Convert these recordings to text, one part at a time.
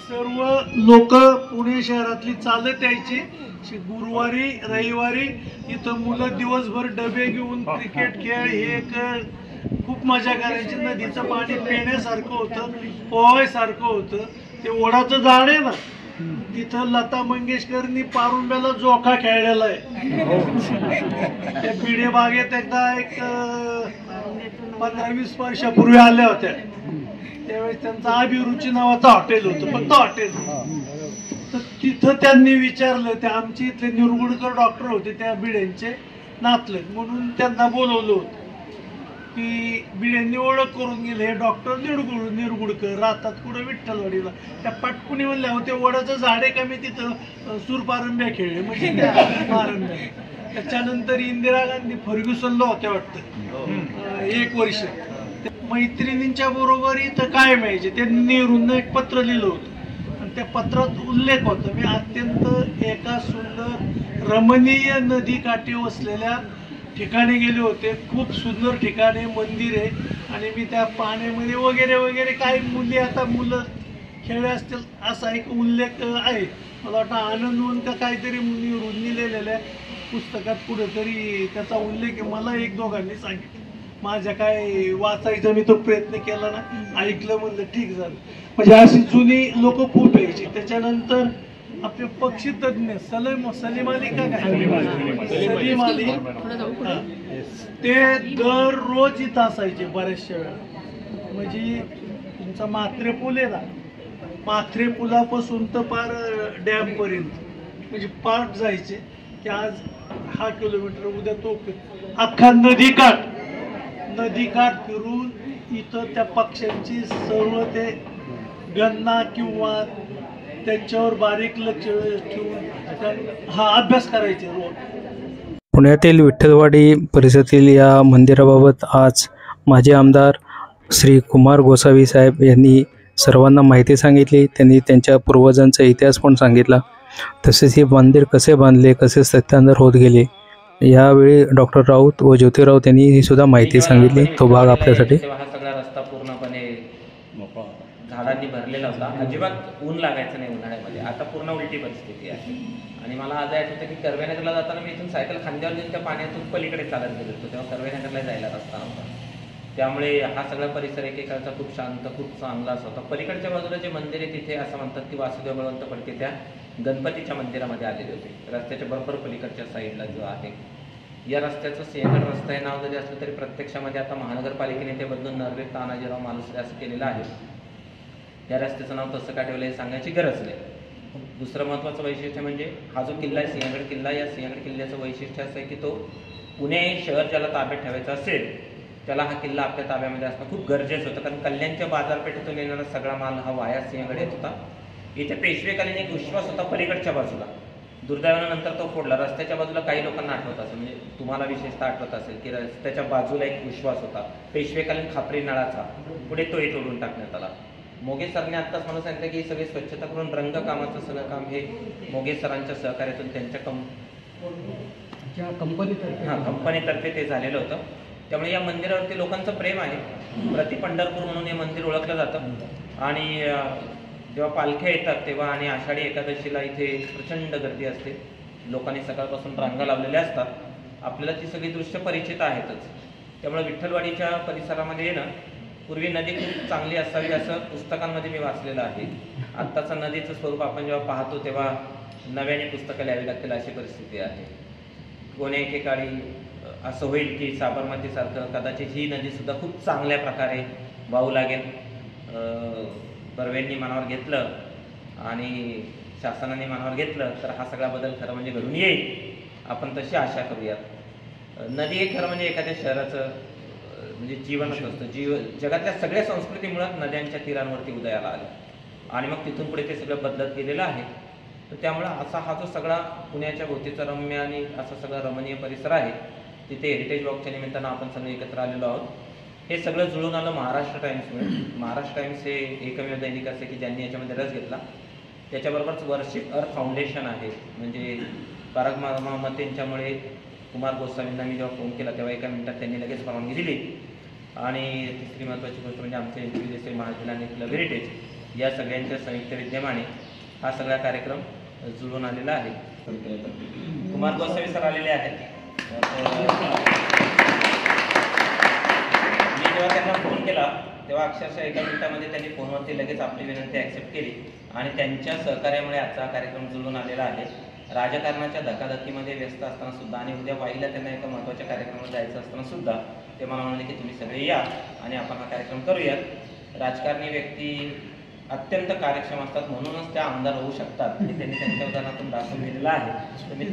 सर्व लोक पुणे शहरातली चालत यायची. गुरुवारी रविवारी इथं मुलं दिवसभर डबे घेऊन क्रिकेट खेळ हे खूप मजा करायची. नदीचं पाणी पिण्यासारखं होतं, पोहायसारखं होतं. ते ओढाचं झाड आहे ना, तिथं लता मंगेशकरनी पारुंब्याला जोखा खेळलेला आहे. त्या पिढे बागेत एकदा एक 15-20 वर्षापूर्वी आल्या होत्या. त्यावेळेस त्यांचं अभिरुची नावाचं हॉटेल होतं, फक्त हॉटेल. तर तिथं त्यांनी विचारलं, ते आमचे इथले निरगुडकर डॉक्टर होते, त्या बिड्यांचे नातले, म्हणून त्यांना बोलवलं होतं की बिड्यांनी ओळख करून गेले, हे डॉक्टर निरगुडकर राहतात कुठं, विठ्ठलवाडीला. त्या पटकुनी म्हणल्या होते वडाचं झाड आहे का, मी तिथं सूरपारंब्या खेळले, म्हणजे पारंब्या. त्याच्यानंतर इंदिरा गांधी फर्ग्युसनला होत्या वाटतं 1 वर्ष. मैत्रिणींच्या बरोबर इथं काय माहिती, ते नेहरूंना एक पत्र लिहिलं होतं आणि त्या पत्रात उल्लेख होता, मी अत्यंत एका सुंदर रमणीय नदी काठी वसलेल्या ठिकाणी गेले होते. खूप सुंदर ठिकाणे, मंदिर आहे, आणि मी त्या पाण्यामध्ये वगैरे वगैरे काही मुलं खेळले असतील असा एक उल्लेख आहे. मला वाटतं आनंदवन का काहीतरी नेहरूंनी लिहिलेल्या पुस्तकात कुठेतरी त्याचा उल्लेख आहे. मला 1-2घांनी सांगितलं, माझ्या काय वाचायचा मी तो प्रयत्न केला ना, ऐकलं, म्हणलं ठीक झालं. म्हणजे अशी जुनी लोक खूप यायची. त्याच्यानंतर आपले पक्षी तज्ञ सलीम अली का काय, सलीम अली, ते दररोज इथं असायचे बऱ्याचशा वेळा. म्हणजे तुमचा म्हात्रे पूल आहे ना, म्हात्रे पुलापासून तर पार डॅम पर्यंत म्हणजे पार जायचे की आज हा किलोमीटर, उद्या तो, अख्खा नदीकाठ फिरून इथं त्या पक्ष्यांची सर्व ते गणना किंवा त्यांच्यावर बारीक लक्ष ठेवून हा अभ्यास करायचे रोज. पुण्यातील विठ्ठलवाडी परिसरातील या मंदिराबाबत आज माजी आमदार श्री कुमार गोसावी साहेब यांनी सर्वांना माहिती सांगितली. त्यांनी त्यांच्या पूर्वजांचा इतिहास पण सांगितला. तसेच हे मंदिर कसे बांधले, कसे सत्यानंतर होत गेले, यावेळी डॉक्टर राऊत व ज्योती राऊत यांनी ही सुद्धा माहिती सांगितली. तो भाग आपल्यासाठी. हा सगळा रस्ता पूर्णपणे झाडांनी भरलेला होता, अजिबात ऊन लागायचं नाही उन्हाळ्यामध्ये. आता पूर्ण उलटी परिस्थिती आहे. आणि मला आज होतं की कर्वेनगरला जाताना मी इथून सायकल खांद्यावर घेऊन त्या पाण्यातून पलीकडे चालत गेलो होतो, तेव्हा कर्वेनगरला जायला रस्ता नव्हता. त्यामुळे हा सगळा परिसर एकेकाळचा खूप शांत, खूप चांगला असा होता. पलीकडच्या बाजूला जे मंदिर आहे तिथे असं म्हणतात की वासुदेव बळवंत फडके त्या गणपतीच्या मंदिरामध्ये आलेले होते. रस्त्याच्या बरोबर पलीकडच्या साईडला जो आहे, या रस्त्याचं सिंहगड रस्ता हे नाव जरी असलं तरी प्रत्यक्षामध्ये आता महानगरपालिकेने ते बदलून नर्वे तानाजीराव मालुसरे असं केलेलं आहे. या रस्त्याचं नाव तसं का ठेवलं हे सांगायची गरज नाही. दुसरं महत्त्वाचं वैशिष्ट्य म्हणजे हा जो किल्ला आहे सिंहगड किल्ला, या सिंहगड किल्ल्याचं वैशिष्ट्य असं आहे की तो पुणे शहर ज्याला ताब्यात ठेवायचं असेल त्याला हा किल्ला आपल्या ताब्यामध्ये असणं खूप गरजेचं होतं. कारण कल्याणच्या बाजारपेठेतून येणारा सगळा माल हा वाया सिंहगड येत होता. इथे पेशवेकालीन एक विश्वास होता पलीकडच्या बाजूला, दुर्दैवानं नंतर तो फोडला. रस्त्याच्या बाजूला काही लोकांना आठवत असेल, म्हणजे तुम्हाला विशेषतः आठवत असेल की रस्त्याच्या बाजूला एक विश्वास होता पेशवेकालीन खापरी नळाचा, पुढे तोही तोडून टाकण्यात आला. मोगे सरने आत्ताच मला सांगितलं की सगळी स्वच्छता करून रंगकामाचं सगळं काम हे मोगे सरांच्या सहकार्यातून त्यांच्या कंपनीतर्फे ते झालेलं होतं. त्यामुळे या मंदिरावरती लोकांचं प्रेम आहे. प्रति पंढरपूर म्हणून हे मंदिर ओळखलं जातं. आणि जेव्हा पालख्या येतात तेव्हा आणि आषाढी एकादशीला इथे प्रचंड गर्दी असते. लोकांनी सकाळपासून रांगा लावलेल्या असतात. आपल्याला ती सगळी दृश्य परिचित आहेतच. त्यामुळे विठ्ठलवाडीच्या परिसरामध्ये ना पूर्वी नदी खूप चांगली असावी असं पुस्तकांमध्ये मी वाचलेलं आहे. आत्ताचं नदीचं स्वरूप आपण जेव्हा पाहतो तेव्हा नव्याने पुस्तकं लिहावी लागतील अशी परिस्थिती आहे. कोणी एकेकाळी असं होईल की साबरमतीसारखं कदाचित ही नदीसुद्धा खूप चांगल्या प्रकारे वाहू लागेल. बर्वेंनी मनावर घेतलं आणि शासनाने मनावर घेतलं तर हा सगळा बदल खरं म्हणजे घडून येईल, आपण तशी आशा करूयात. नदी हे खरं म्हणजे एखाद्या शहराचं म्हणजे जीवनच असतं. जगातल्या सगळ्या संस्कृती मुळात नद्यांच्या तीरांवरती उदयाला आल्या आणि मग तिथून पुढे ते सगळं बदलत गेलेलं आहे. तर त्यामुळं असा हा जो सगळा पुण्याच्या भोवतीचा रम्य आणि असा सगळा रमणीय परिसर आहे, तिथे हेरिटेज वॉकच्या निमित्तानं आपण सगळे एकत्र आलेलो आहोत. हे सगळं जुळून आलं महाराष्ट्र टाइम्समुळे. महाराष्ट्र टाइम्स हे एकमेव दैनिक असे की ज्यांनी याच्यामध्ये रस घेतला. त्याच्याबरोबरच वर्शिप अर्थ फाउंडेशन आहे, म्हणजे पारग मामतेंच्यामुळे कुमार गोस्वामींना मी जेव्हा फोन केला तेव्हा एका मिनिटात त्यांनी लगेच परवानगी दिली. आणि तिसरी महत्त्वाची गोष्ट म्हणजे आमचे देसाई महाविद्यालय क्लब हेरिटेज या सगळ्यांच्या संयुक्त विद्यमाने हा सगळा कार्यक्रम जुळून आलेला आहे. कुमार गोसावी सर आलेले आहेत. मी जेव्हा त्यांना फोन केला तेव्हा अक्षरशः 1 मिनिटामध्ये त्यांनी फोनवरती लगेच आपली विनंती ॲक्सेप्ट केली आणि त्यांच्या सहकार्यामुळे आजचा हा कार्यक्रम जुळून आलेला आहे. राजकारणाच्या धकाधकीमध्ये व्यस्त असताना सुद्धा आणि उद्या वाईला त्यांना एका महत्त्वाच्या कार्यक्रमात जायचं असताना सुद्धा ते मला म्हणाले की तुम्ही सगळे या आणि आपण हा कार्यक्रम करूयात. राजकारणी व्यक्ती अत्यंत कार्यक्षम असतात म्हणूनच त्या आमदार होऊ शकतात हे त्यांनी त्यांच्या उदाहरणातून दाखवून दिलेलं आहे. तर मी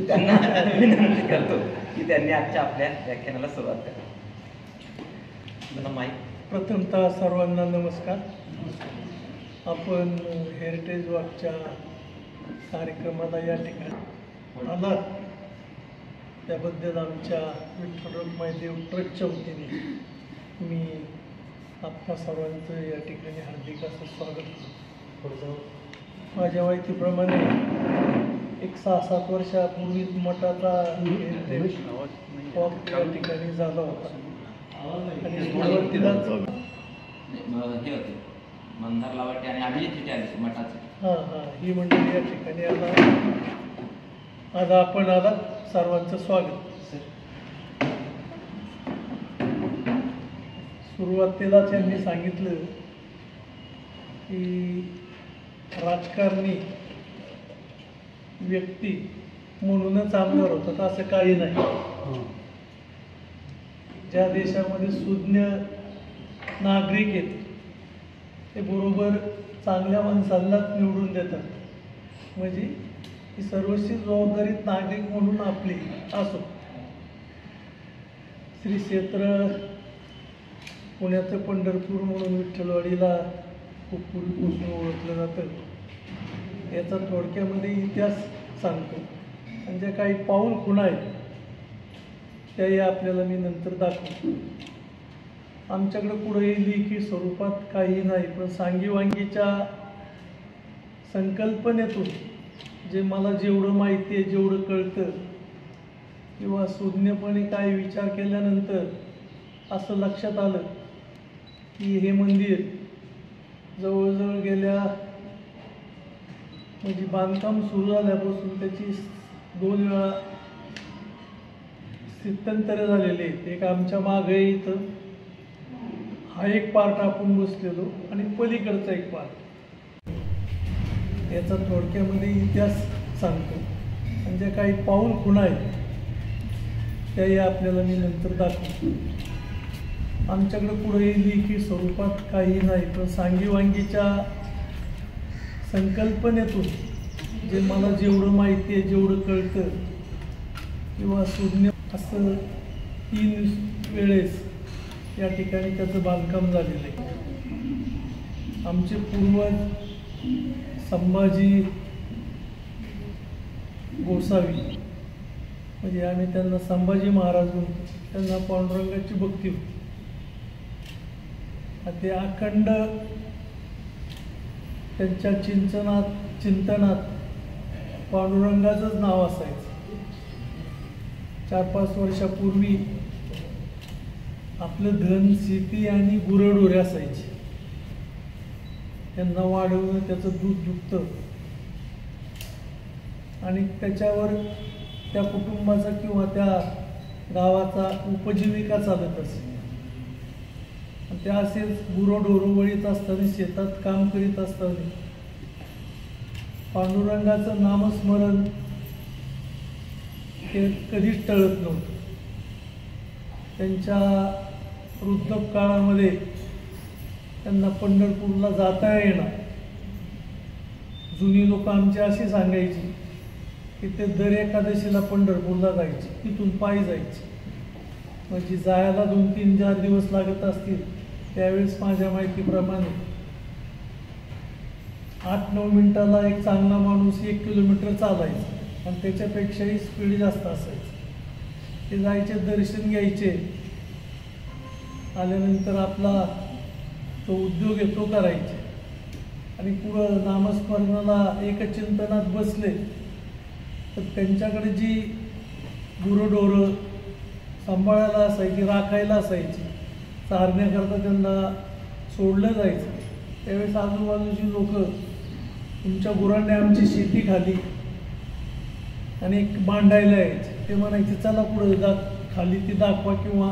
त्यांना विनंती करतो की त्यांनी आजच्या आपल्या व्याख्यानाला सुरुवात करा. माईक. प्रथमतः सर्वांना नमस्कार. आपण हेरिटेज वॉकच्या कार्यक्रमाला या ठिकाणी आलात त्याबद्दल आमच्या विठ्ठल रखुमाई देव ट्रस्टच्या वतीने मी आपल्या सर्वांचं या ठिकाणी हार्दिक असं स्वागत करतो. माझ्या माहितीप्रमाणे एक 6-7 वर्षापूर्वी मठाचा हेरिटेज वॉक या ठिकाणी झाला होता आणि सुरुवातीलाच हे होते मंदार लावटे आणि अभिजित तिथे आले मठाचे. ही मंडळी या ठिकाणी आज आपण आला. सर्वांचं स्वागत. सुरुवातीला त्यांनी सांगितलं की राजकारणी व्यक्ती म्हणूनच आमदार होतात असं काही नाही. ज्या देशामध्ये सुज्ञ नागरिक आहेत ते बरोबर चांगल्या माणसांनाच निवडून देतात. म्हणजे ही सर्वस्वी जबाबदारी नागरिक म्हणून आपली असो. श्री क्षेत्र पुण्याचं पंढरपूर म्हणून विठ्ठलवाडीला खूप पूर्वीपासून ओळखलं जातं. याचा थोडक्यामध्ये इतिहास सांगतो आणि ज्या काही पाऊल खुणा आहेत त्याही आपल्याला मी नंतर दाखवतो. आमच्याकडं कुठेही लेखी स्वरूपात काही नाही, पण सांगीवांगीच्या संकल्पनेतून जे मला जेवढं माहिती आहे, जेवढं कळतं किंवा सुज्ञपणे काही विचार केल्यानंतर असं लक्षात आलं की हे मंदिर जवळजवळ गेल्या म्हणजे बांधकाम सुरू झाल्यापासून त्याची 2 वेळा स्थित्यंतरे झालेले आहेत. एक आमच्या मागे इथं हा एक पार्ट आपण बसलेलो आणि पलीकडचा एक पार्ट. याचा थोडक्यामध्ये इतिहास सांगतो आणि ज्या काही पाऊल खुणा आहेत त्याही आपल्याला मी नंतर दाखवतो. आमच्याकडं कुठेही लेखी स्वरूपात काही नाही, पण सांगीवांगीच्या संकल्पनेतून जे मला जेवढं माहिती आहे, जेवढं कळतं किंवा सुज्ञ असं 3 वेळेस या ठिकाणी त्याचं बांधकाम झालेलं आहे. आमचे पूर्वज संभाजी गोसावी म्हणजे आम्ही त्यांना संभाजी महाराज म्हणतो. त्यांना पांडुरंगाची भक्ती होती. ते अखंड त्यांच्या चिंतनात पांडुरंगाचंच नाव असायचं. 4-5 वर्षापूर्वी आपलं धन, शेती आणि गुरंढोरे असायची. त्यांना वाढवणं, त्याचं दूध दुभतं आणि त्याच्यावर त्या कुटुंबाचा किंवा त्या गावाचा उपजीविका चालत असे. ते असेच गुरंढोरं वळीत असताना, शेतात काम करीत असताना पांडुरंगाचं नामस्मरण हे कधीच टळत नव्हतं. त्यांच्या वृद्धकाळामध्ये त्यांना पंढरपूरला जाता येणार. जुनी लोक आमची अशी सांगायची की ते दर एकादशीला पंढरपूरला जायचे, तिथून पायी जायचे. म्हणजे जायला 2-3-4 दिवस लागत असतील. त्यावेळेस माझ्या माहितीप्रमाणे 8-9 मिनिटाला एक चांगला माणूस 1 किलोमीटर चालायचा आणि त्याच्यापेक्षाही स्पीड जास्त असायचं. ते जायचे, दर्शन घ्यायचे, आल्यानंतर आपला तो उद्योग आहे तो करायचे आणि पुढं नामस्मरणाला एकचिंतनात बसले तर त्यांच्याकडे जी गुरंढोरं सांभाळायला असायची, राखायला असायची, चारण्याकरता त्यांना सोडलं जायचं. त्यावेळेस आजूबाजूची लोक तुमच्या गुरांनी आमची शेती खाली आणि एक भांडायला यायचे. ते म्हणायचे चला पुढे जा, खाली ती दाखवा किंवा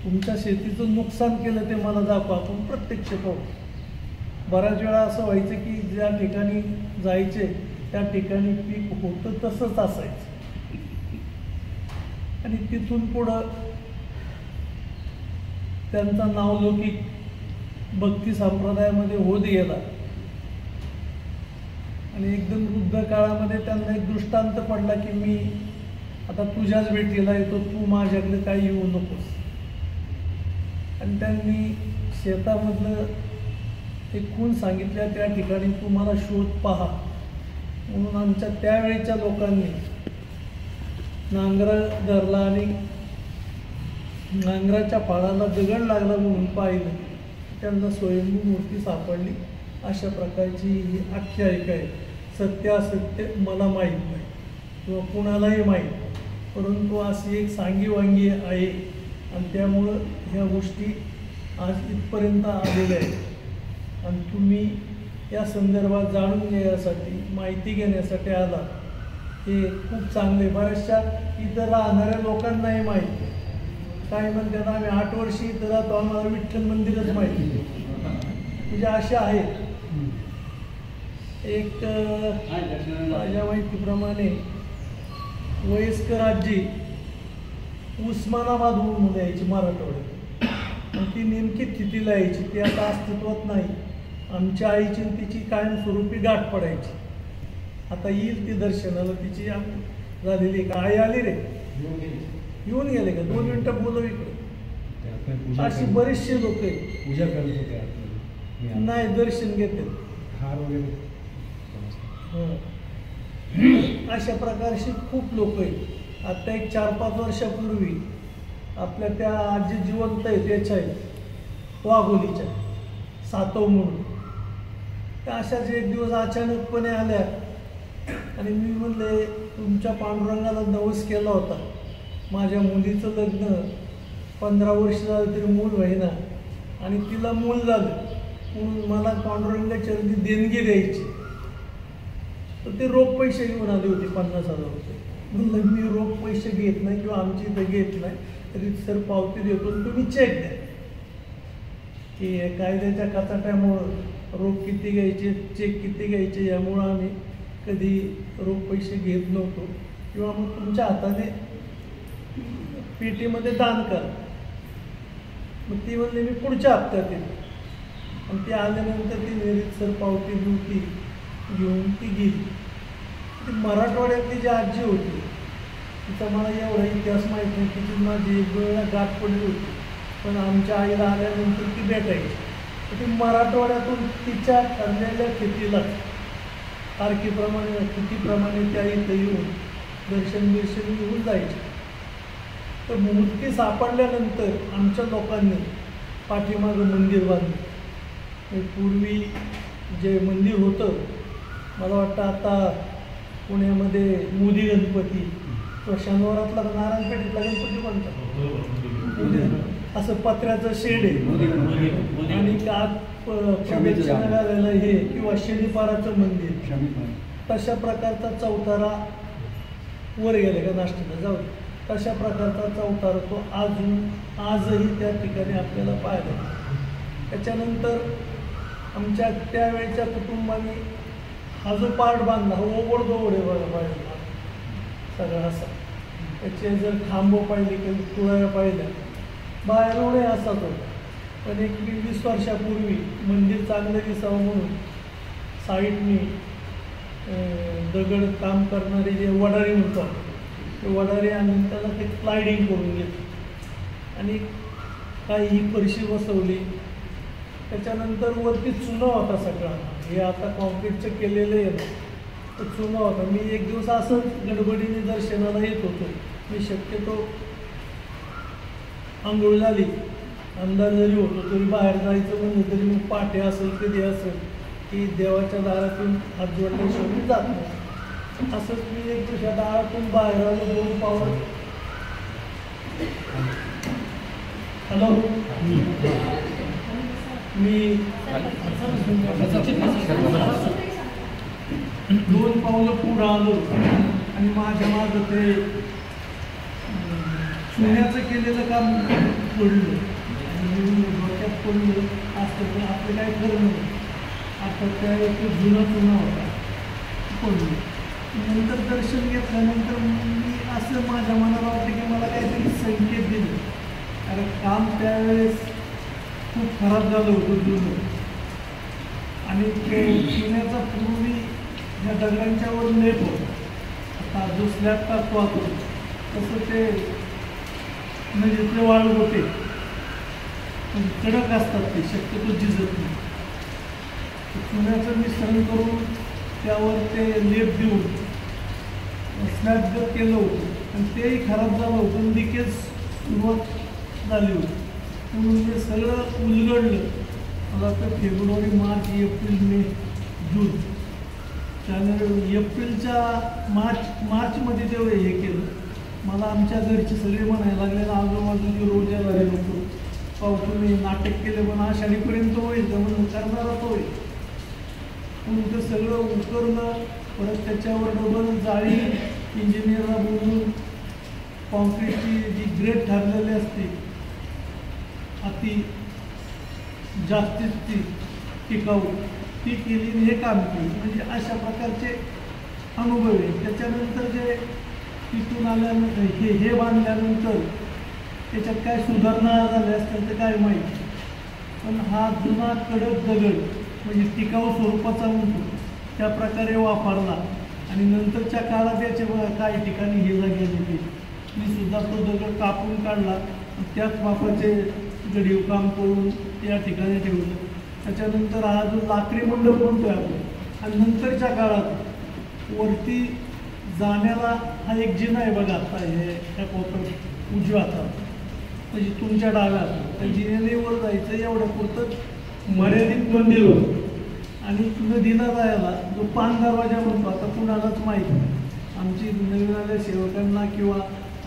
तुमच्या शेतीचं नुकसान केलं ते मला दाखवा, आपण प्रत्यक्ष पाहू. बऱ्याच वेळा असं व्हायचं की ज्या ठिकाणी जायचे त्या ठिकाणी पीक होतं तसंच असायचं आणि तिथून पुढं त्यांचा नावलौकिक भक्ती संप्रदायामध्ये होत गेला आणि एकदम वृद्ध काळामध्ये त्यांना एक दृष्टांत पडला की मी आता तुझ्याच भेटीला येतो, तू माझ्याकडे काही येऊ नकोस. आणि त्यांनी शेतामधलं एक खूण सांगितल्या, त्या ठिकाणी तू मला शोध पहा म्हणून आमच्या त्यावेळेच्या लोकांनी नांगरा धरला आणि नांगराच्या फाळाला दगड लागला म्हणून पाहिलं, त्यांना स्वयंभू मूर्ती सापडली. अशा प्रकारची ही आख्यायिका आहे. सत्य असत्य मला माहीत नाही किंवा कुणालाही माहीत, परंतु अशी एक सांगीवांगी आहे आणि त्यामुळं ह्या गोष्टी आज इथपर्यंत आलेल्या आहेत. आणि तुम्ही या संदर्भात जाणून घेण्यासाठी, माहिती घेण्यासाठी आला, हे खूप चांगले. बऱ्याचशा इथं राहणाऱ्या लोकांनाही माहिती आहे. काही म्हणतात आम्ही 8 वर्षी इथं राहतो, आम्हाला विठ्ठल मंदिरच माहिती, म्हणजे असे आहेत. एक माझ्या माहितीप्रमाणे वयस्कर आजी उस्मानाबादहून यायची मराठवाड्यात, आणि ती नेमकी तिथीला यायची, ती आता अस्तित्वात नाही. आमच्या आईची तिची कायमस्वरूपी गाठ पडायची. आता येईल ती दर्शनाला, तिची झालेली का आई आली रे, येऊन गेले का, 2 मिनिटं बोलव इकडे. अशी बरेचसे लोक आहेत, पूजा करत होते नाही दर्शन घेते, हार वगैरे. अशा प्रकारचे खूप लोक आहेत. आता एक 4-5 वर्षापूर्वी आपल्या त्या आजी जिवंत आहेत, याच्या आहेत वाघोलीच्या सातव म्हणून. त्या अशाच एक दिवस अचानकपणे आल्या आणि मी म्हणले तुमच्या पांडुरंगाला नवस केला होता, माझ्या मुलीचं लग्न 15 वर्ष झालं तरी मूल व्हायना आणि तिला मूल झालं म्हणून मला पांडुरंगाच्या देणगी द्यायची. तर ते रोख पैसे घेऊन आले होते 50,000 रुपये. म्हणलं मी रोख पैसे घेत नाही किंवा आमची इथं घेत नाही, तरी सर पावती देतो तुम्ही चेक द्या. की कायद्याच्या कचाट्यामुळं रोख किती घ्यायचे, चेक किती घ्यायचे यामुळं आम्ही कधी रोख पैसे घेत नव्हतो. किंवा मग तुमच्या हाताने पेटीमध्ये दान करा. मग ती म्हणली मी पुढच्या हप्त्यात येते. आणि ती आल्यानंतर ती निरीक्षर पावती नव्हती घेऊन ती गेली. ती मराठवाड्यातली जी आजी होती तिचा मला एवढा इतिहास माहीत नाही, तिची माझी एक वेळेला गाठ पडली होती, पण आमच्या आईला आल्यानंतर ती भेटायची. ती मराठवाड्यातून तिच्या ठरलेल्या तिथीला तारखेप्रमाणे तिथीप्रमाणे त्या इथं येऊन दर्शन घेऊन जायचे. तर मूर्ती सापडल्यानंतर आमच्या लोकांनी पाठीमागं मंदिर बांधलं. पूर्वी जे मंदिर होतं, मला वाटतं आता पुण्यामध्ये मोदी गणपती किंवा शनिवारातला नारायणपेठेतला गणपती म्हणतात, असं पत्र्याचं शेड आहे आणि आत प्रदक्षिणा घालायला हे किंवा शनिवाराचं मंदिर, तशा प्रकारचा चौतारा वर गेले का नाश्त्याला जाऊ, तशा प्रकारचा चौतारा तो आजही त्या ठिकाणी आपल्याला पाहायला. त्याच्यानंतर आमच्या त्यावेळेच्या कुटुंबाने हा जो पार्ट बांधला, हा ओबडधोबड आहे बघा पाहिजे सगळा असा. त्याचे जर खांबं पाहिले किंवा तुळ्या पाहिल्या बाहेर एवढे असाच होता. पण एक 20 वर्षापूर्वी मंदिर चांगलं दिसावं म्हणून साईडनी दगड काम करणारे जे वडारी म्हणतात, ते वडारी आणून त्याला ते स्लायडिंग करून घेतलं आणि काही फरशी बसवली. त्याच्यानंतर वरती चुना होता सगळा, हे आता कॉन्क्रीटचं केलेलं आहे ना, तो चुना होता. मी एक दिवस असंच गडबडीने दर्शनाला येत होतो. मी शक्यतो आंघोळ झाली, अंधार जरी होतो तरी बाहेर जायचं म्हणलं तरी मग पाठे असेल कधी असेल की देवाच्या दारातून हात जोडल्याशिवाय मी जात नाही. असंच मी एक दिवसा दारातून बाहेर आलो, 2 पावलं हॅलो मी 2 पावलं पुढं आलो आणि माझ्या मागं ते चुन्याचं केलेलं काम पडलं आणि मी डोक्यात पडलो असतं पण आपलं काय खरं नव्हतं. आता त्या जुना चुना होता पडलो. नंतर दर्शन घेतल्यानंतर मी असं माझ्या मनाला वाटतं की मला काहीतरी संकेत दिले, कारण काम त्यावेळेस खूप खराब झालं होतं जुनं. आणि ते चुन्याचा पूर्वी ह्या दगडांच्यावर लेप होता. आता जो स्लॅब टाकतो आपण तसं ते नदीतले वाळू होते पण कडक असतात, ते शक्यतो झिजत नाही. चुन्याचं मिश्रण करून त्यावर ते लेप देऊन स्लॅब केलं होतं आणि तेही खराब झालं होतं, लिकेज सुरुवात झाली होती. म्हणून ते सगळं उलगडलं. मला वाटतं फेब्रुवारी, मार्च, एप्रिल, मे, जून, त्यानंतर एप्रिलच्या मार्चमध्ये तेवढं हे केलं. मला आमच्या घरचे सगळे म्हणायला लागले, आजूबाजूची रोज येणारे लोक, पाहू तुम्ही नाटक केले पण आषाढीपर्यंत होईल का म्हणून करणारच होईल. म्हणून ते सगळं उकरणं, परत त्याच्यावर डबल जाळी इंजिनियरला बोलून कॉन्क्रीटची जी ग्रेड ठरलेली असते अति जास्तीत टिकाऊ ती केली, हे काम केलं. म्हणजे अशा प्रकारचे अनुभव आहे. त्याच्यानंतर जे तिथून आल्यानंतर हे बांधल्यानंतर त्याच्यात काय सुधारणा झाल्या असतील तर काय माहिती, पण हा जुना कडक दगड म्हणजे टिकाऊ स्वरूपाचा म्हणतो त्या प्रकारे वापरला. आणि नंतरच्या काळात याचे काही ठिकाणी हे जागे होते, मी सुद्धा तो दगड कापून काढला, त्याच मापाचे गडीव काम करून या ठिकाणी ठेवलं. त्याच्यानंतर हा जो लाकडी मंडप म्हणतोय आपण, आणि नंतरच्या काळात वरती जाण्याला हा एक जिना आहे बघा, आता हे त्या कोपऱ्यात उजव्या हातात म्हणजे तुमच्या डाव्या हातात त्या जिन्याने वर जायचं एवढं पुरतं मर्यादित मंदिर होतं. आणि नदीला जायला जो पान दरवाजा म्हणतो, आता कुणालाच माहिती, आमची नवीन आलेल्या सेवकांना किंवा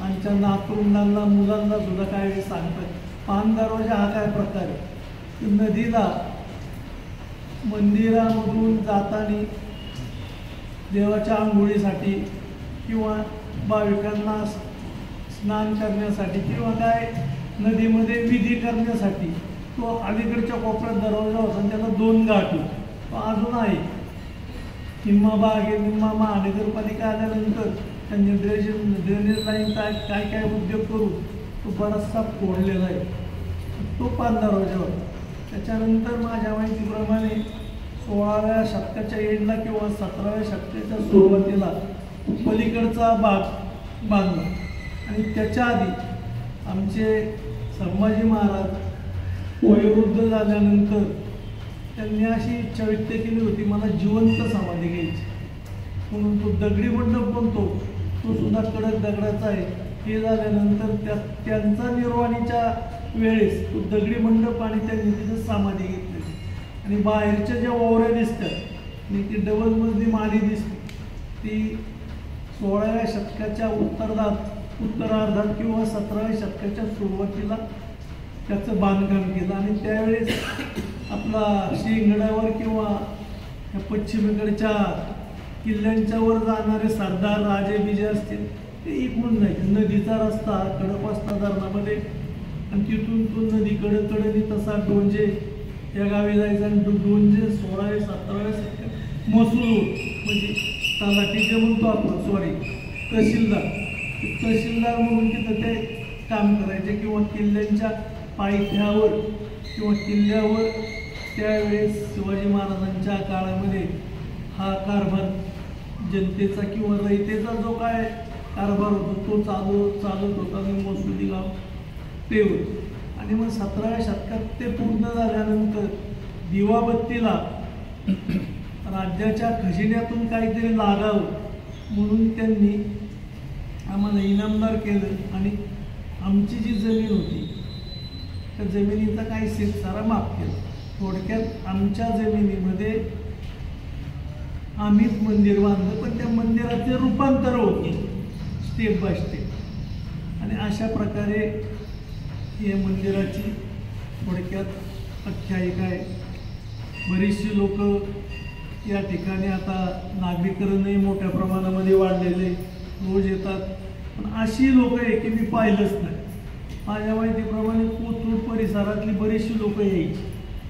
आमच्या नातरुंडांना मुलांना सुद्धा काय सांगतात, पान दरवाजा हा काय प्रकार आहे. नदीला मंदिरामधून जाताना देवाच्या आंघोळीसाठी किंवा भाविकांना स्नान करण्यासाठी किंवा काय नदीमध्ये विधी करण्यासाठी तो अलीकडच्या कोपऱ्यात दरवाजा होता आणि त्याला 2 गाठ होते. तो अजून आहे. निम्मा महानगरपालिका आल्यानंतर त्यांनी ड्रेनेज लाईन काय उद्योग करून तो बराचसा फोडलेला आहे. तो पान दरवाजा होता. त्याच्यानंतर माझ्या माहितीप्रमाणे 16व्या शतकाच्या एंडला किंवा 17व्या शतकाच्या सुरुवातीला पलीकडचा भाग बांधला. आणि त्याच्या आधी आमचे संभाजी महाराज वयोवृद्ध झाल्यानंतर त्यांनी अशी इच्छा व्यक्त केली होती, मला जिवंत समाधी घ्यायची. म्हणून तो दगडी मंडप बनतो, तो सुद्धा कडक दगडाचा आहे. हे झाल्यानंतर त्यांचा निर्वाणीच्या वेळेस तो दगडी मंडप आणि त्यांनी तिथं समाधी घेतली. आणि बाहेरच्या ज्या ओवऱ्या दिसतात आणि ती डबल मजली माडी दिसते, ती 16व्या शतकाच्या उत्तरार्धात किंवा 17व्या शतकाच्या सुरुवातीला त्याचं बांधकाम केलं. आणि त्यावेळेस आपला श्रीगडावर किंवा ह्या पश्चिमेकडच्या किल्ल्यांच्या वर जाणारे सरदार राजे बिजे असतील ते इकडून जायचे. नदीचा रस्ता कडप असता धरणामध्ये आणि तिथून तो नदीकडे तसा डोंजे या गावी जायचा. आणि डोंजे 16व्या 17व्या शतकात महसूल म्हणजे तलाठी जे म्हणतो आपण, सॉरी तहसीलदार म्हणून तिथं ते काम करायचे. किंवा किल्ल्यांच्या पायथ्यावर किंवा किल्ल्यावर त्यावेळेस शिवाजी महाराजांच्या काळामध्ये हा कारभार जनतेचा किंवा रयतेचा जो काय कारभार होतो तो चालत होता. आणि महसुली गाव ते होतं. आणि मग 17व्या शतकात ते पूर्ण झाल्यानंतर दिवाबत्तीला राज्याच्या खजिन्यातून काहीतरी लागावं म्हणून त्यांनी आम्हाला इनामदार केलं. आणि आमची जी जमीन होती त्या जमिनीचा काही सारा माफ केला. थोडक्यात आमच्या जमिनीमध्ये आम्हीच मंदिर बांधलं, पण त्या मंदिराचे रूपांतर होते स्टेप बाय स्टेप. आणि अशा प्रकारे या मंदिराची थोडक्यात आख्यायिका आहे. बरीचशी लोक या ठिकाणी आता नागरीकरणही मोठ्या प्रमाणामध्ये वाढलेले रोज येतात, पण अशी लोक आहे की मी पाहिलंच नाही. माझ्या माहितीप्रमाणे कोथरूड परिसरातली बरीचशी लोक यायची.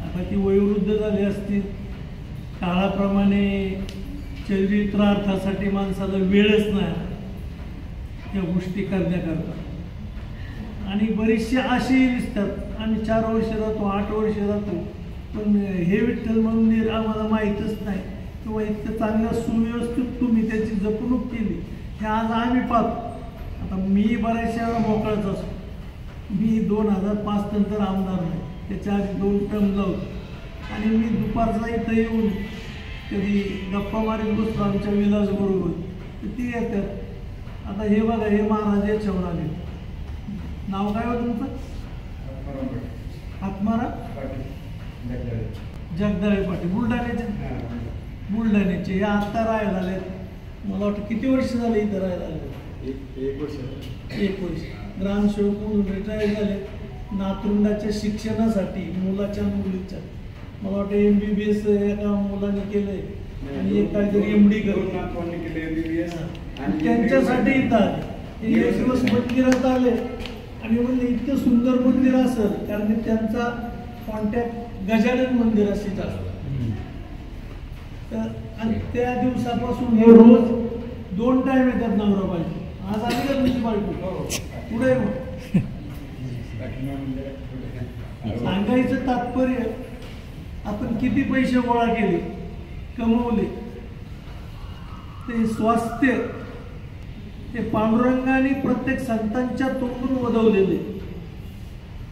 आता ती वयोवृद्ध झाली असतील, काळाप्रमाणे चरित्रार्थासाठी माणसाला वेळच नाही या गोष्टी करण्याकरता. आणि बरीचशी अशी दिसतात, आम्ही 4 वर्ष राहतो, 8 वर्ष राहतो, पण हे विठ्ठल मंदिर आम्हाला माहीतच नाही किंवा इतकं चांगलं सुव्यवस्थित तुम्ही त्याची जपणूक केली हे आज आम्ही पाहतो. आता मी बऱ्याचशा वेळा मोकळाच असतो. मी 2005 नंतर आमदार नाही, त्याच्या आधी 2 टर्मला होतो. आणि मी दुपारचा इथं येऊन कधी गप्पा मारीत बसतो आमच्या विलासबरोबर, तर ती येतात. आता हे बघा, हे महाराज याच्यावर आले. नाव काय होतं तुमचं? आत्मारा जगदाळे पाटील, बुलढाण्याचे. हे आत्ता राहायला आले. मला वाटतं किती वर्ष झाले इथं राहायला आले? 1 वर्ष. ग्रामसेवक म्हणून रिटायर झाले. नातरुंडाच्या शिक्षणासाठी मुलाच्या मुलीच्या, मला वाटतं MBBS एका मुलाने केलंय आणि एक काहीतरी MD करून त्यांच्यासाठी इथं आले. एक दिवस मंदिरात आले आणि म्हणले इतकं सुंदर मंदिर असेल, कारण त्यांचा कॉन्टॅक्ट गजानन मंदिराशी असतो. तर आणि त्या दिवसापासून हे रोज 2 टाइम येतात नवरा बायको. आज आली का तुमची बायको? पुढे सांगायचं तात्पर्य, आपण किती पैसे गोळा केले, कमवले, ते स्वास्थ्य ते पांडुरंगाने प्रत्येक संतांच्या तोंडून वदवलेले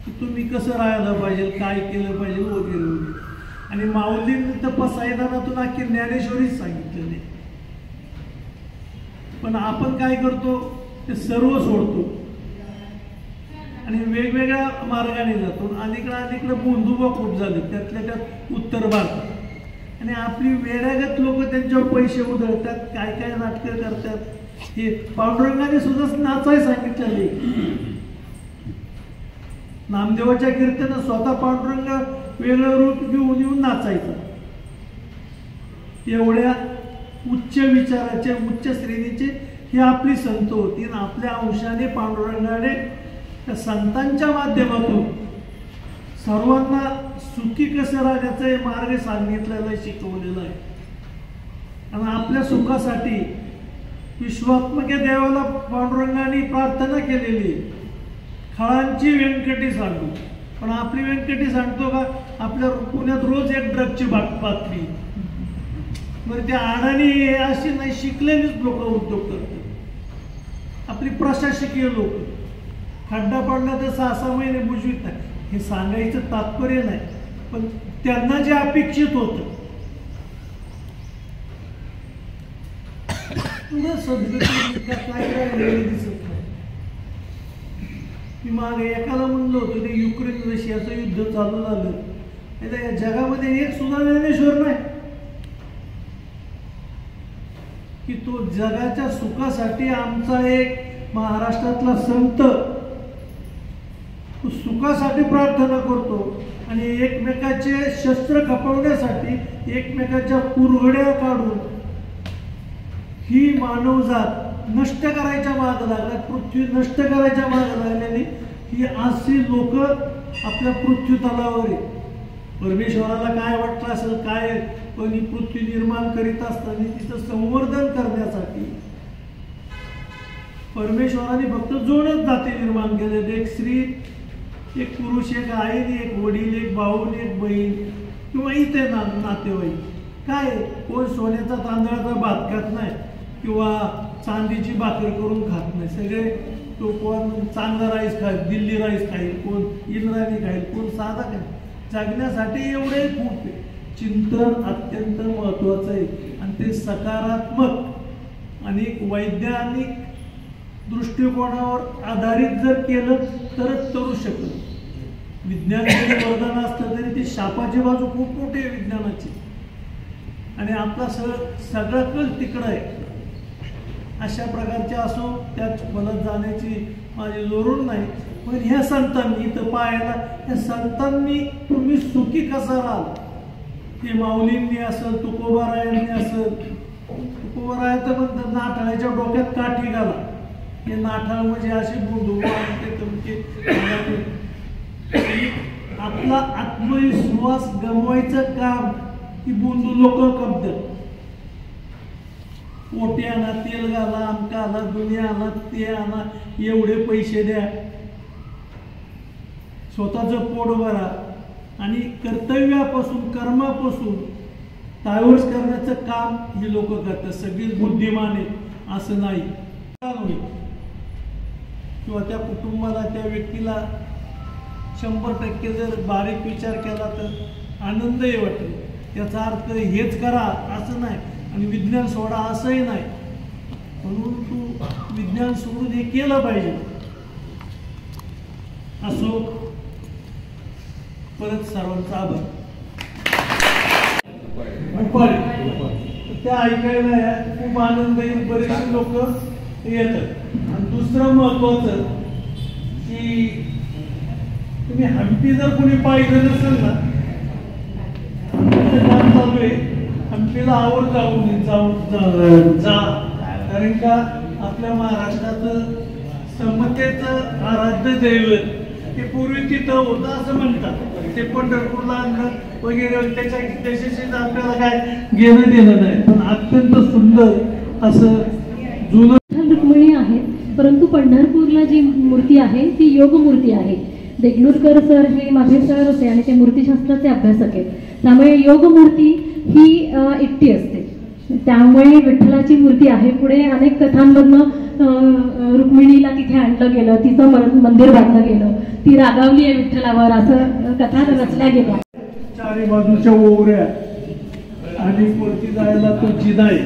की तुम्ही कसं राहायला पाहिजे, काय केलं पाहिजे वगैरे वगैरे. आणि माऊलींनी तर पसायदानातून अख्खी ज्ञानेश्वरीच सांगितलेले. पण आपण काय करतो, ते सर्व सोडतो आणि वेगवेगळ्या मार्गाने जातो. अलीकडे बोंधुबा खूप झाले, त्यातल्या त्यात उत्तर भारतात. आणि आपली वेड्यागत लोक त्यांच्यावर पैसे उधळतात, काय काय नाटकं करतात. हे पांडुरंगाने सुद्धा नाचाय सांगितलेले. नामदेवाच्या कीर्तनात स्वतः पांडुरंग वेगळं रूप घेऊन येऊन नाचायचं. एवढ्या उच्च विचाराचे, उच्च श्रेणीचे ही आपली संत होती. आणि आपल्या अंशाने पांडुरंगाने त्या संतांच्या माध्यमातून सर्वांना सुखी कसं राहण्याचा मार्ग सांगितलेला, शिकवलेला आहे. आणि आपल्या सुखासाठी विश्वात्मक देवाला पांडुरंगाने प्रार्थना केलेली, खळांची व्यंकटी सांगू. पण आपली व्यंकटी सांगतो का? आपल्या पुण्यात रोज एक ड्रगची बातमी. बरं, त्या अडाणी अशी नाही, शिकलेलीच लोक उद्योग करतात. आपली प्रशासकीय लोक खड्डा पडला तर 6-6 महिने बुजवित नाही. हे सांगायचं तात्पर्य नाही, पण त्यांना जे अपेक्षित होतं काय दिसत नाही. मी मागे एकाला म्हणलं होतं, ते युक्रेन रशियाचं युद्ध चालू झालं, या जगामध्ये एक सुद्धा ज्ञानेश्वर नाही की तो जगाच्या सुखासाठी आमचा एक महाराष्ट्रातला संत तो सुखासाठी प्रार्थना करतो आणि एकमेकाचे शस्त्र खपवण्यासाठी एकमेकाच्या कुरघड्या काढून ही मानवजात नष्ट करायच्या माग लागल्या, पृथ्वी नष्ट करायच्या माग लागलेली ही अशी लोक आपल्या पृथ्वी तलावर आहे. परमेश्वराला काय वाटलं असेल काय, पण ही पृथ्वी निर्माण करीत असताना तिचं संवर्धन करण्यासाठी परमेश्वराने फक्त 2च जाती निर्माण केले. एक स्त्री, एक पुरुष, एक आई, एक वडील, एक भाऊ, एक बहीण किंवा इथे नातेवाईक. काय, कोण सोन्याचा तांदळाचा भात खात नाही किंवा चांदीची भाकरी करून खात नाही. सगळे तो कोण चांगला राईस खाईल, दिल्ली राईस खाईल, कोण इंद्रायणी खाईल, कोण साधा खाईल. जगण्यासाठी एवढे खूप चिंतन अत्यंत महत्वाचं आहे. आणि ते सकारात्मक आणि वैज्ञानिक दृष्टिकोनावर आधारित जर केलं तरच करू शकतो. विज्ञान जरी वरदान असलं तरी ती शापाची बाजू खूप मोठी आहे विज्ञानाची. आणि आपला सगळा कल तिकडं आहे. अशा प्रकारचे असो, त्यात फलत जाण्याची माझी जोरून नाही, पण ह्या संतांनी इथं पाहायला, ह्या संतांनी तुम्ही सुखी कसा राहाल, हे माऊलींनी असेल, तुकोबारायांनी असेल. तुकोबारायचं म्हणतात नाठाळ्याच्या डोक्यात काठी घाला. हे नाठाळ म्हणजे असे बुंदू ते तुमचे आपला आत्मविश्वास गमवायचं काम ही बुंदू लोक करतात. पोटे आणा, तेल घाला, आमका आणा, दुनिया आणा, ते आणा, एवढे पैसे द्या, स्वतःचं पोट भरा आणि कर्तव्यापासून कर्मापासून डायव्हर्स करण्याचं काम ही लोक करतात. सगळीच बुद्धिमान आहेत असं नाही. किंवा त्या कुटुंबाला, त्या व्यक्तीला 100% जर बारीक विचार केला तर आनंदही वाटेल. त्याचा अर्थ हेच करा असं नाही आणि विज्ञान सोडा असंही नाही. म्हणून तू विज्ञान सोडून हे केलं पाहिजे. असो, परत सर्वांचा आभार. त्या ऐकायला खूप आनंद येईल. बरेचसे लोक येतात. आणि दुसरं महत्वाचं की तुम्ही हम्पी जर कोणी पाहिलं नसेल ना, काम चालू आहे, हम्पीला आवड जाऊन जा. कारण का आपल्या महाराष्ट्राचं समतेचं आराध्य दैवत ते पूर्वी तिथं होतं असं म्हणतात. ते पंढरपूरला आणलं वगैरे त्याच्याशी आपल्याला काय घेणं देणं नाही. पण अत्यंत सुंदर असं जुनं रुक्मिणी आहेत. परंतु पंढरपूरला जी मूर्ती आहे ती योग मूर्ती आहे. देगलूरकर सर हे माझे सर होते आणि ते मूर्तीशास्त्राचे अभ्यासक आहेत. त्यामुळे योग मूर्ती ही एकटी असते. त्यामुळे विठ्ठलाची मूर्ती आहे. पुढे अनेक कथांमधनं रुक्मिणीला तिथे आणलं गेलं, तिचं मंदिर बांधलं गेलं, ती रागावली आहे विठ्ठलावर, असं कथा रचल्या गेल्या. चारी बाजूच्या ओवऱ्या आणि मूर्ती जायला तो जिदाय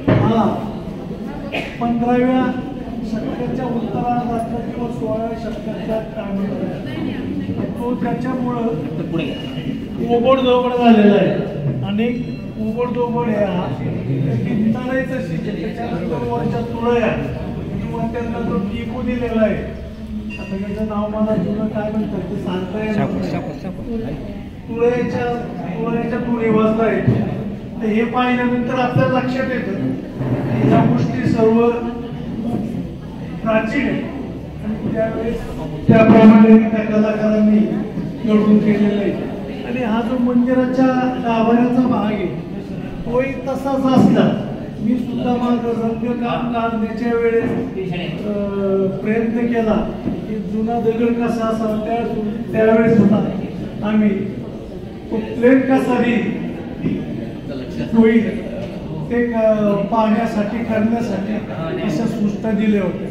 हा 15व्या शतकाच्या उत्तरार्धात किंवा 16व्या शतकाच्या काळामध्ये तो त्याच्यामुळं ओबडधोबड झालेला आहे. आणि ओबडधोबड हा भिंतारायचं त्याच्यानंतर वरच्या तुळया किंवा त्यांना जो टिपू दिलेला आहे. आता त्याचं नाव मला जुनं काय म्हणतात ते सांगता येईल. तुळयाच्या तुळी बसलाय. तर हे पाहिल्यानंतर आपल्याला लक्षात येतं या गोष्टी सर्व प्राचीन आहे. आणि त्यावेळेस त्याप्रमाणे त्या कलाकारांनी घडवून केलेलं आहे. आणि हा जो मंदिराच्या गाभाऱ्याचा भाग आहे तोही तसाच असला. मी सुद्धा माझं रंगकाम काढण्याच्या वेळेस प्रयत्न केला की जुना दगड कसा असावा त्यावेळेस सुद्धा आम्ही प्लेन कसाही होईल ते पाहण्यासाठी करण्यासाठी अशा सूचना दिल्या होत्या.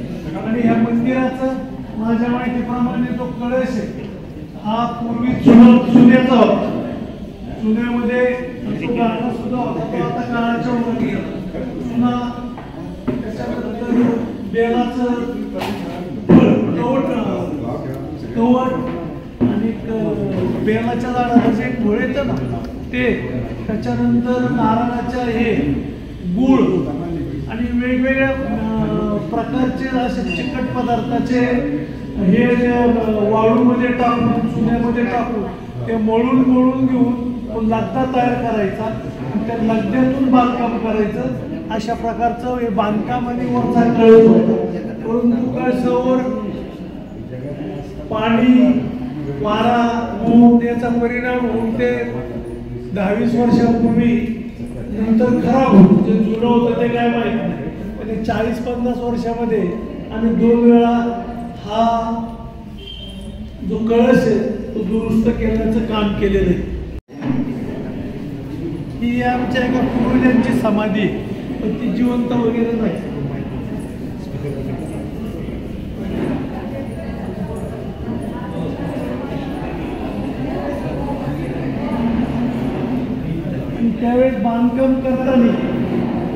आणि ह्या मंदिराचं माझ्या माहितीप्रमाणे जो कळस आहे हा पूर्वी चुन्याचा होता. चुन्यामध्ये गाणं सुद्धा होता. आता काळाच्या वरती चुना, त्याच्यानंतर बेलाचं कवट आणि बेलाच्या झाडाचं जे फळ येतं ना ते, त्याच्यानंतर नारळाच्या हे गुळ आणि वेगवेगळ्या प्रकारचे असे चिकट पदार्थाचे हे वाळूमध्ये टाकून चुन्यामध्ये टाकून ते मळून घेऊन लगदा तयार करायचा. त्या लगद्यातून बांधकाम करायचं. अशा प्रकारचं हे बांधकाम आणि वरचा कळस होतं. परंतु कळसावर पाणी, वारा, ऊन याचा परिणाम होऊन ते 10-20 वर्षापूर्वी नंतर खराब होतं. जे जुनं होतं ते काय माहीत नाही. आणि 40-50 वर्षामध्ये आम्ही 2 वेळा हा जो कळस आहे तो दुरुस्त करण्याचं काम केलेलं आहे. ही आमच्या एका पूर्वजांची समाधी आहे, पण ती जिवंत वगैरे नाही. त्यावेळेस बांधकाम करताना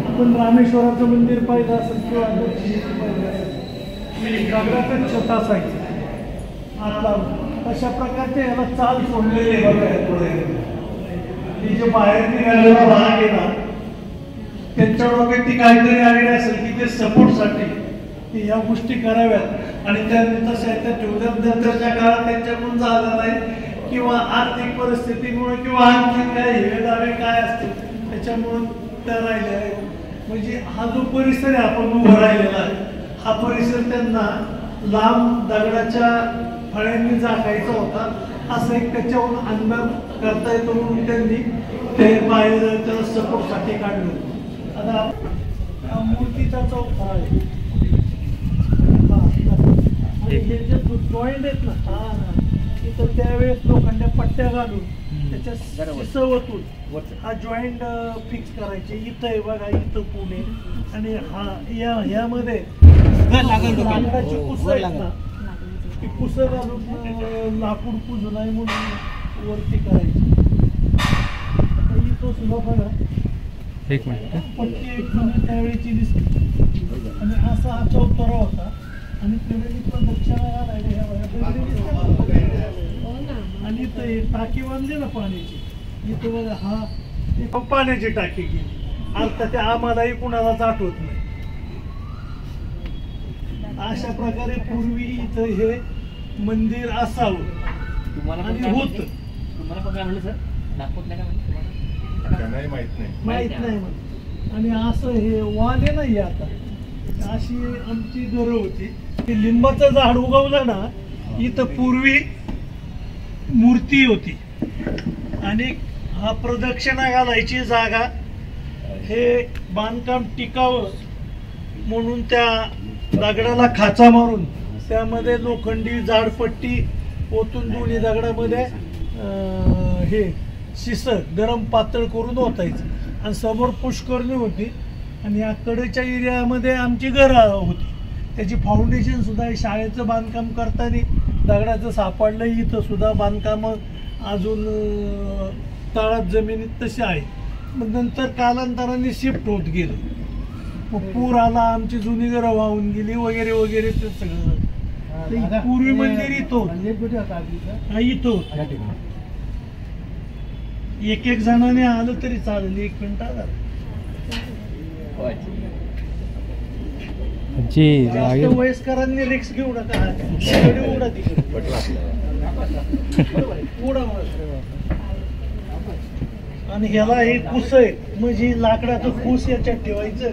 आपण रामेश्वराचं मंदिर पाहिलं असेल किंवा दगडाचं छत असायचं आतला. अशा प्रकारचे याला चाल सोडलेले ही जे बाहेर निघालेला भाग आहे ना त्यांच्या डोक्यात ती काहीतरी आयडिया असेल की ते सपोर्टसाठी या गोष्टी कराव्यात. आणि त्यांनी तशा त्या ठेवल्यात नंतरच्या काळात त्यांच्याकडून झालं नाही किंवा आर्थिक परिस्थितीमुळे किंवा आणखी काय हे दावे काय असतील त्याच्यामुळे त्या राहिल्या आहेत. म्हणजे हा जो परिसर आहे आपण उभा राहिलेला आहे हा परिसर त्यांना लांब दगडाच्या फळ्यांनी झाकायचा होता असं एक त्याच्यावरून अंदाज करता येतो म्हणून त्यांनी ते बाहेर त्याला सपोर्टसाठी काढलं. आता मूर्तीचा चौथा आहे आणि हे जे जॉईंट आहेत ना तिथं त्यावेळेस लोखंड्या पट्ट्या घालून त्याच्या शिसवतून हा जॉईंट फिक्स करायचे. इथं आहे बघा इथं पुणे आणि हा ह्यामध्ये लाकडाची कुसं आहेत ना ती कुसं घालून लाकूड कुजू नये म्हणून वरती करायची. आता इथं सुद्धा बघा एक मिनिट पट्टी एक त्यावेळेची दिसते आणि असा हा चौतरा होता आणि दक्षिणा आणि इथं टाकी बांधली ना पाण्याची इथं बघा हा पाण्याची टाकी गेली. आता ते आम्हालाही कुणालाच आठवत नाही. अशा प्रकारे पूर्वी इथं हे मंदिर असावं आणि होत माहित नाही आणि असं हे वाले नाही आता अशी आमची घरं होती. लिंबाचं झाड उगवलं ना इथं पूर्वी मूर्ती होती आणि हा प्रदक्षिणा घालायची जागा हे बांधकाम टिकावं म्हणून त्या दगडाला खाचा मारून त्यामध्ये लोखंडी जाडपट्टी ओतून दोन्ही दगडामध्ये हे शिस गरम पातळ करून ओतायचं आणि समोर पुष्करणी होती आणि या कडेच्या एरियामध्ये आमची घरं होती. त्याची फाउंडेशन सुद्धा शाळेचं बांधकाम करताना दगडाचं सापडलं. इथं सुद्धा बांधकाम अजून तळात जमिनीत तशी आहे. मग नंतर कालांतराने शिफ्ट होत गेलं. मग पूर आला आमची जुनी घरं वाहून गेली वगैरे वगैरे ते सगळं. पूर्वी मंदिर इथं इथं एक एक जणांनी आलं तरी चालेल. 1 मिनिट जी जास्त वयस्करांनी रिक्स घेऊ नका. आणि ह्याला हे कुस आहे म्हणजे लाकडाचं फूस याच्यात ठेवायचं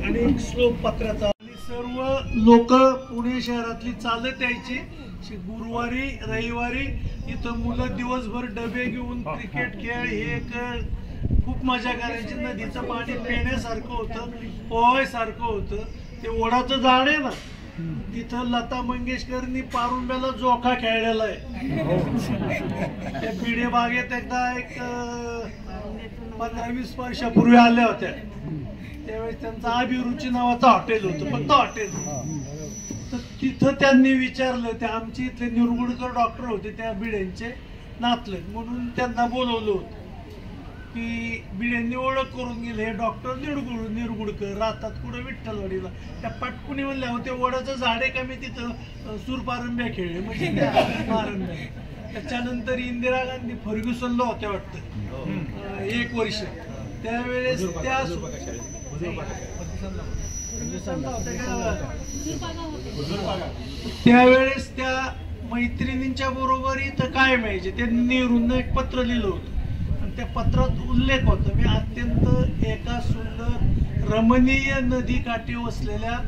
आणि एक स्लोप पत्राचा. सर्व लोक पुणे शहरातली चालत यायची. गुरुवारी रविवारी इथं मुलं दिवसभर डबे घेऊन क्रिकेट खेळ हे खूप मजा करायची. नदीचं पाणी पिण्यासारखं होतं पोहायसारखं होतं. ते ओढाचं झाड आहे ना तिथं लता मंगेशकरनी पारुंब्याला जोखा खेळलेला आहे. त्या पिढे बागेत एकदा एक 15-20 वर्षापूर्वी आल्या होत्या. त्यावेळेस त्यांचं अभिरुची नावाचं हॉटेल होतं. फक्त हॉटेल तर तिथं त्यांनी विचारलं ते आमचे इथले निरगुडकर डॉक्टर होते त्या बिड्यांचे नातले म्हणून त्यांना बोलवलं होतं की बिड्यांनी ओळख करून गेले हे डॉक्टर निरगुडकर राहतात कुठं विठ्ठलवाडीला. त्या पटकुनी म्हणल्या होते वडाचं झाड आहे का मी तिथं सूरपारंब्या खेळले म्हणजे पारंब्या. त्याच्यानंतर इंदिरा गांधी फर्ग्युसनला होत्या वाटतं 1 वर्ष. त्यावेळेस त्या त्यावेळेस त्या मैत्रिणींच्या बरोबर इथं काय माहिती त्यांनी नेहरूंना एक पत्र लिहिलं होतं आणि त्या पत्रात उल्लेख होता मी अत्यंत एका सुंदर रमणीय नदी काठी वसलेल्या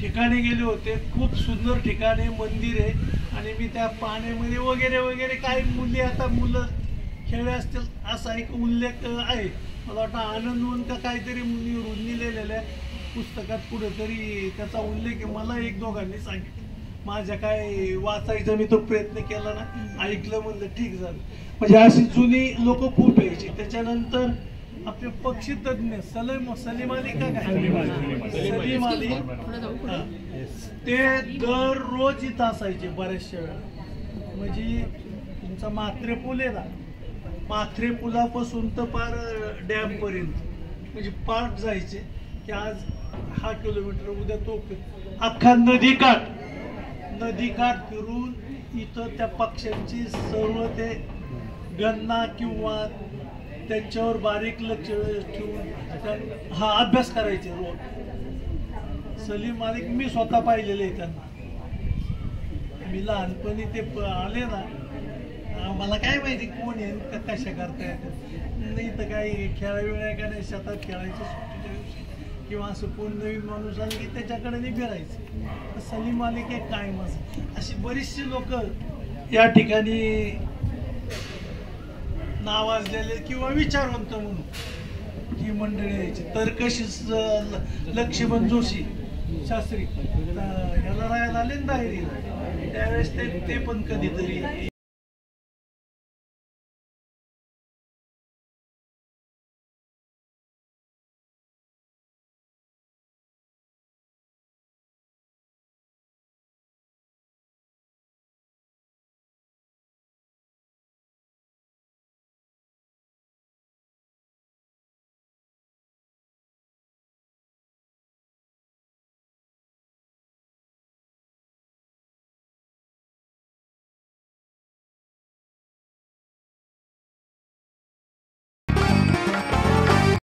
ठिकाणी गेले होते. खूप सुंदर ठिकाणी मंदिर आहे आणि मी त्या पाण्यामध्ये वगैरे वगैरे काही मुली आता मुलं खेळले असतील असा एक उल्लेख आहे. मला वाटतं आनंदवन का काहीतरी नेहरूंनी लिहिलेल्या पुस्तकात कुठेतरी त्याचा उल्लेख आहे. मला 1-2 सांगितलं. माझ्या काय वाचायचा मी तो प्रयत्न केला ना ऐकलं म्हणलं ठीक झालं. म्हणजे अशी जुनी लोक खूप यायची. त्याच्यानंतर आपले पक्षी तज्ञ सलीम अली का काय सलीम अली ते दररोज इथं असायचे बऱ्याचशा वेळा. म्हणजे तुमचा म्हात्रे पूल आहे ना म्हात्रे पुलापासून तर पार डॅम पर्यंत म्हणजे पार्ट जायचे की आज हा किलोमीटर उद्या तो अख्खा नदीकाठ फिरून इथं त्या पक्ष्यांची सर्व ते गणना किंवा त्यांच्यावर बारीक लक्ष ठेवून हा अभ्यास करायचे रोज. सलीम मालिक मी स्वतः पाहिलेले त्यांना आम्ही लहानपणी ते आले ना, मला काय माहिती कोण आहे का कशा करतायत. नाही तर काही खेळा वेळा का नाही, शेतात खेळायचं सुट्टीच्या दिवशी किंवा असं कोण नवीन माणूस आले की त्याच्याकडे नाही फिरायचं. सलीम आले की कायमच. अशी बरीचशी लोक या ठिकाणी नावाजलेले किंवा विचारवंत म्हणून ही मंडळी यायची. तर्कशीच लक्ष्मण जोशी शास्त्री ह्याला राहायला आले ना दायरी, त्यावेळेस ते पण कधीतरी